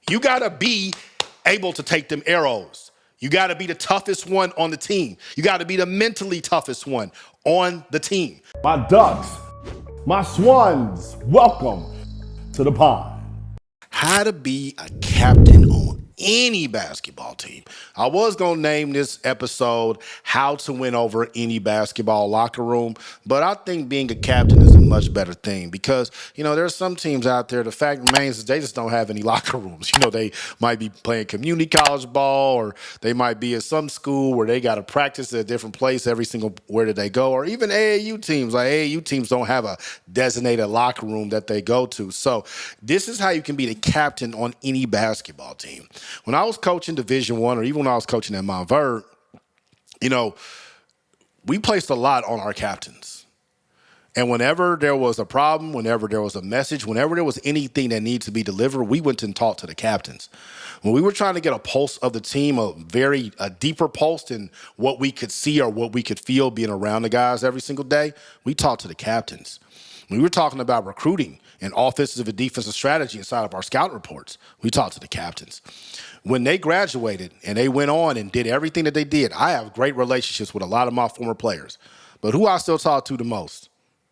You got to be able to take them arrows. You got to be the toughest one on the team. You got to be the mentally toughest one on the team. My ducks, my swans, welcome to the pond. How to be a captain on any basketball team. I was going to name this episode How to Win Over Any Basketball Locker Room, but I think being a captain is a much better thing because, there's some teams out there, the fact remains is they just don't have any locker rooms. They might be playing community college ball, or they might be at some school where they got to practice at a different place every single where did they go, or even AAU teams. Like AAU teams don't have a designated locker room that they go to. So this is how you can be the captain on any basketball team. When I was coaching Division I, or even when I was coaching at Mount Verde, we placed a lot on our captains. And whenever there was a problem, whenever there was a message, whenever there was anything that needed to be delivered, we went and talked to the captains. When we were trying to get a pulse of the team, a deeper pulse than what we could see or what we could feel being around the guys every single day, we talked to the captains. When we were talking about recruiting and offensive and defensive strategy inside of our scout reports, we talked to the captains. When they graduated and they went on and did everything that they did, I have great relationships with a lot of my former players. But who I still talk to the most?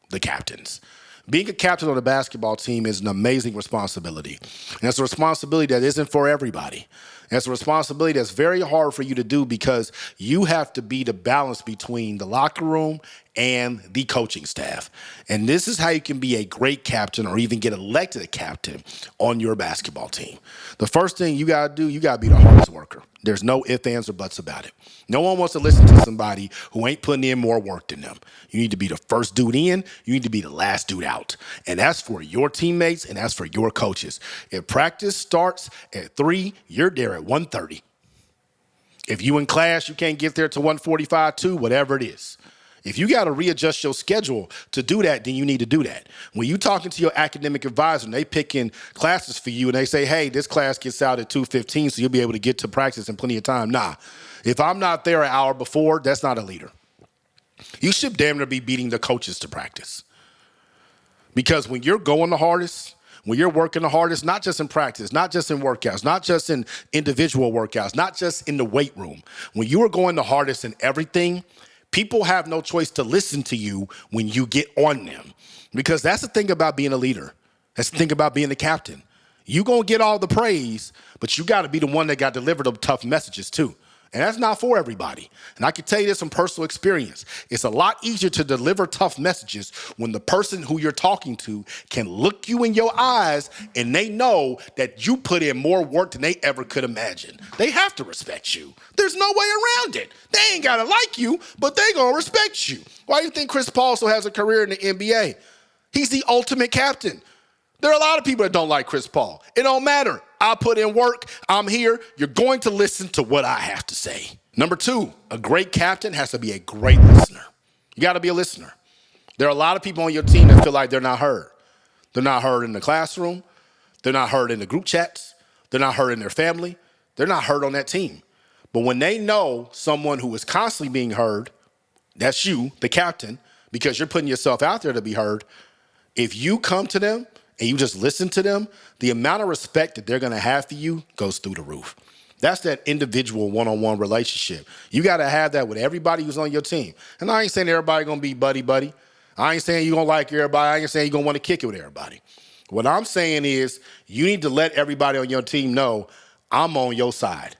The captains. Being a captain on a basketball team is an amazing responsibility. And it's a responsibility that isn't for everybody. And it's a responsibility that's very hard for you to do because you have to be the balance between the locker room and the coaching staff. And this is how you can be a great captain or even get elected a captain on your basketball team. The first thing you got to do, you got to be the hardest worker. There's no ifs, ands, or buts about it. No one wants to listen to somebody who ain't putting in more work than them. You need to be the first dude in. You need to be the last dude out. And that's for your teammates and that's for your coaches. If practice starts at 3, you're there at 1:30. If you in class, you can't get there to 1:45, 2, whatever it is. If you got to readjust your schedule to do that, then you need to do that. When you talking to your academic advisor and they picking classes for you and they say, hey, this class gets out at 2:15, so you'll be able to get to practice in plenty of time. Nah, if I'm not there an hour before, that's not a leader. You should damn near be beating the coaches to practice. Because when you're going the hardest, when you're working the hardest, not just in practice, not just in workouts, not just in individual workouts, not just in the weight room, when you are going the hardest in everything, people have no choice to listen to you when you get on them. Because that's the thing about being a leader. That's the thing about being the captain. You're going to get all the praise, but you got to be the one that got delivered the tough messages too. And that's not for everybody. And I can tell you this from personal experience. It's a lot easier to deliver tough messages when the person who you're talking to can look you in your eyes and they know that you put in more work than they ever could imagine. They have to respect you. There's no way around it. They ain't got to like you, but they going to respect you. Why do you think Chris Paul still has a career in the NBA? He's the ultimate captain. There are a lot of people that don't like Chris Paul. It don't matter. I put in work. I'm here. You're going to listen to what I have to say. Number 2, a great captain has to be a great listener. You got to be a listener. There are a lot of people on your team that feel like they're not heard. They're not heard in the classroom. They're not heard in the group chats. They're not heard in their family. They're not heard on that team. But when they know someone who is constantly being heard, that's you, the captain, because you're putting yourself out there to be heard. If you come to them and you just listen to them, the amount of respect that they're going to have for you goes through the roof. That's that individual one-on-one relationship. You got to have that with everybody who's on your team. And I ain't saying everybody going to be buddy-buddy. I ain't saying you're going to like everybody. I ain't saying you're going to want to kick it with everybody. What I'm saying is you need to let everybody on your team know I'm on your side.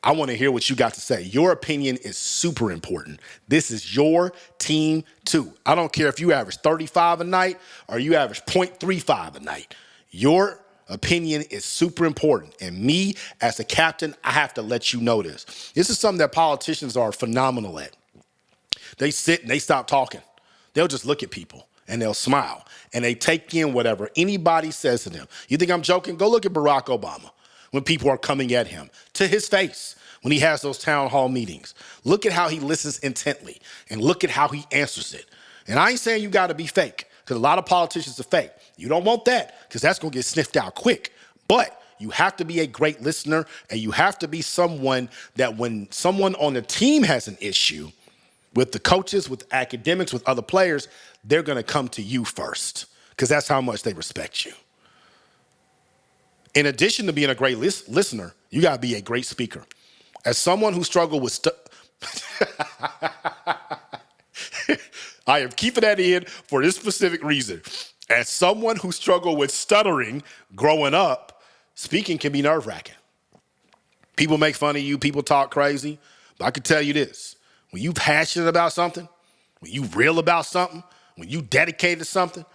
I want to hear what you got to say. Your opinion is super important. This is your team too. I don't care if you average 35 a night or you average 0.35 a night. Your opinion is super important. And me, as a captain, I have to let you know this. This is something that politicians are phenomenal at. They sit and they stop talking. They'll just look at people and they'll smile and they take in whatever anybody says to them. You think I'm joking? Go look at Barack Obama when people are coming at him to his face. When he has those town hall meetings, look at how he listens intently and look at how he answers it. And I ain't saying you got to be fake because a lot of politicians are fake. You don't want that because that's going to get sniffed out quick. But you have to be a great listener and you have to be someone that when someone on the team has an issue with the coaches, with academics, with other players, they're going to come to you first because that's how much they respect you. In addition to being a great listener, you got to be a great speaker. As someone who struggled with I am keeping that in for this specific reason. As someone who struggled with stuttering growing up, speaking can be nerve-wracking. People make fun of you, people talk crazy, but I can tell you this. When you're passionate about something, when you real about something, when you dedicated to something,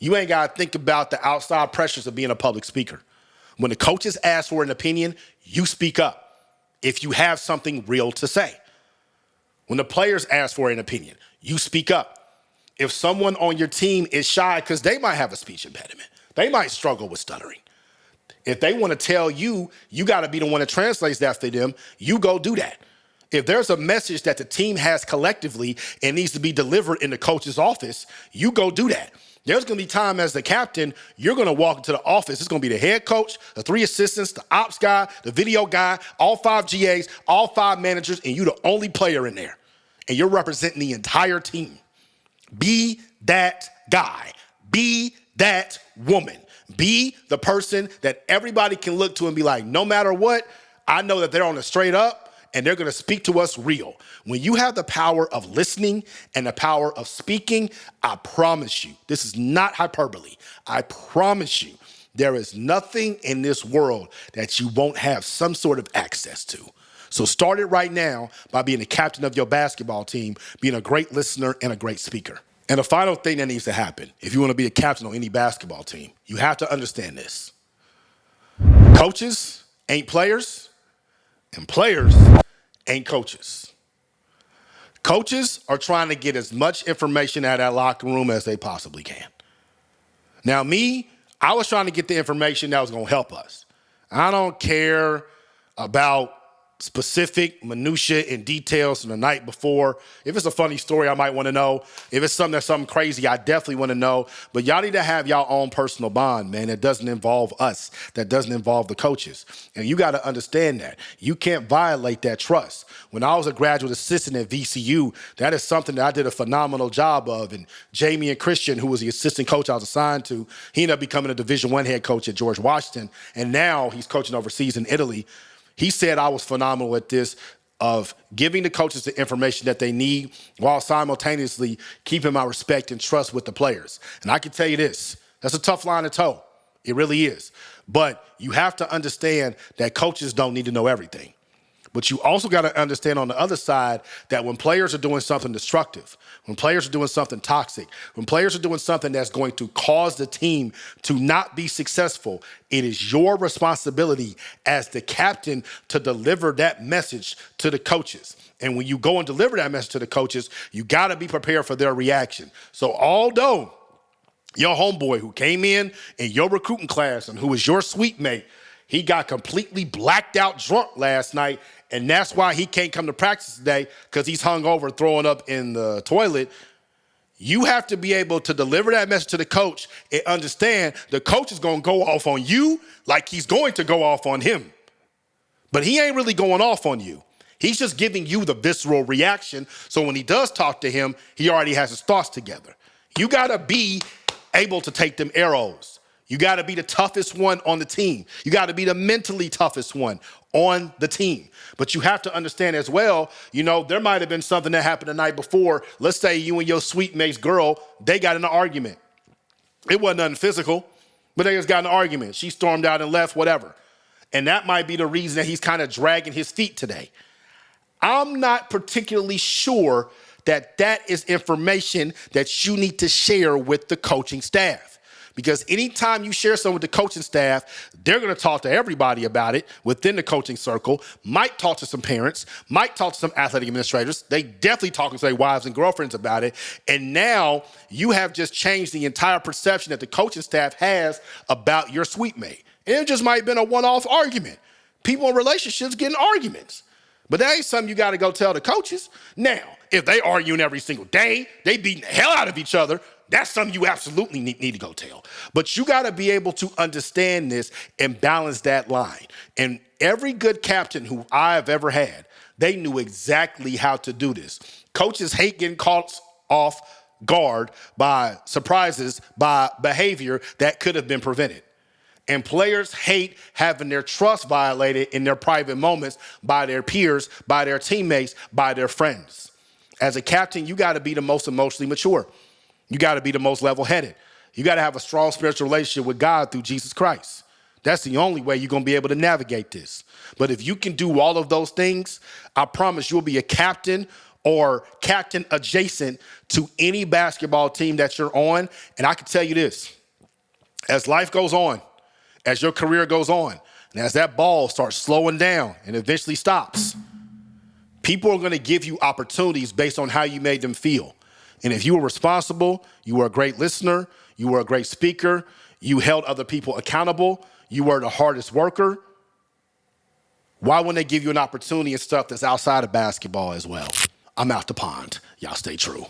you ain't got to think about the outside pressures of being a public speaker. When the coaches ask for an opinion, you speak up if you have something real to say. When the players ask for an opinion, you speak up. If someone on your team is shy because they might have a speech impediment, they might struggle with stuttering. If they want to tell you, you got to be the one that translates that for them, you go do that. If there's a message that the team has collectively and needs to be delivered in the coach's office, you go do that. There's going to be time as the captain, you're going to walk into the office. It's going to be the head coach, the 3 assistants, the ops guy, the video guy, all 5 GAs, all 5 managers, and you're the only player in there. And you're representing the entire team. Be that guy. Be that woman. Be the person that everybody can look to and be like, no matter what, I know that they're on the straight up and they're going to speak to us real. When you have the power of listening and the power of speaking, I promise you, this is not hyperbole. I promise you, there is nothing in this world that you won't have some sort of access to. So start it right now by being the captain of your basketball team, being a great listener and a great speaker. And the final thing that needs to happen, if you want to be a captain on any basketball team, you have to understand this. Coaches ain't players, and players ain't coaches. Coaches are trying to get as much information out of that locker room as they possibly can. Now, I was trying to get the information that was going to help us. I don't care about specific minutia and details from the night before. If it's a funny story, I might want to know. If it's something crazy, I definitely want to know. But y'all need to have y'all own personal bond, man. That doesn't involve us. That doesn't involve the coaches. And you got to understand that. You can't violate that trust. When I was a graduate assistant at VCU, that is something that I did a phenomenal job of. And Jamie and Christian, who was the assistant coach I was assigned to, he ended up becoming a Division I head coach at George Washington. And now he's coaching overseas in Italy. He said I was phenomenal at this, of giving the coaches the information that they need while simultaneously keeping my respect and trust with the players. And I can tell you this, that's a tough line to toe. It really is. But you have to understand that coaches don't need to know everything. But you also got to understand on the other side that when players are doing something destructive, when players are doing something toxic, when players are doing something that's going to cause the team to not be successful, it is your responsibility as the captain to deliver that message to the coaches. And when you go and deliver that message to the coaches, you got to be prepared for their reaction. So although your homeboy who came in your recruiting class and who was your suite mate, he got completely blacked out drunk last night, and that's why he can't come to practice today, because he's hungover throwing up in the toilet. You have to be able to deliver that message to the coach and understand the coach is going to go off on you like he's going to go off on him. But he ain't really going off on you. He's just giving you the visceral reaction, so when he does talk to him, he already has his thoughts together. You got to be able to take them arrows. You got to be the toughest one on the team. You got to be the mentally toughest one on the team. But you have to understand as well, there might have been something that happened the night before. Let's say you and your sweet mate's girl, they got in an argument. It wasn't nothing physical, but they just got in an argument. She stormed out and left, whatever. And that might be the reason that he's kind of dragging his feet today. I'm not particularly sure that is information that you need to share with the coaching staff. Because anytime you share something with the coaching staff, they're going to talk to everybody about it within the coaching circle, might talk to some parents, might talk to some athletic administrators. They definitely talk to their wives and girlfriends about it. And now you have just changed the entire perception that the coaching staff has about your suite mate. And it just might have been a one-off argument. People in relationships get in arguments. But that ain't something you got to go tell the coaches. Now, if they arguing every single day, they beating the hell out of each other, that's something you absolutely need to go tell. But you got to be able to understand this and balance that line. And every good captain who I've ever had, they knew exactly how to do this. Coaches hate getting caught off guard by surprises, by behavior that could have been prevented. And players hate having their trust violated in their private moments by their peers, by their teammates, by their friends. As a captain, you got to be the most emotionally mature. You got to be the most level-headed. You got to have a strong spiritual relationship with God through Jesus Christ. That's the only way you're going to be able to navigate this. But if you can do all of those things, I promise you'll be a captain or captain adjacent to any basketball team that you're on. And I can tell you this, as life goes on, as your career goes on, and as that ball starts slowing down and eventually stops, people are going to give you opportunities based on how you made them feel. And if you were responsible, you were a great listener, you were a great speaker, you held other people accountable, you were the hardest worker, why wouldn't they give you an opportunity and stuff that's outside of basketball as well? I'm out the pond. Y'all stay true.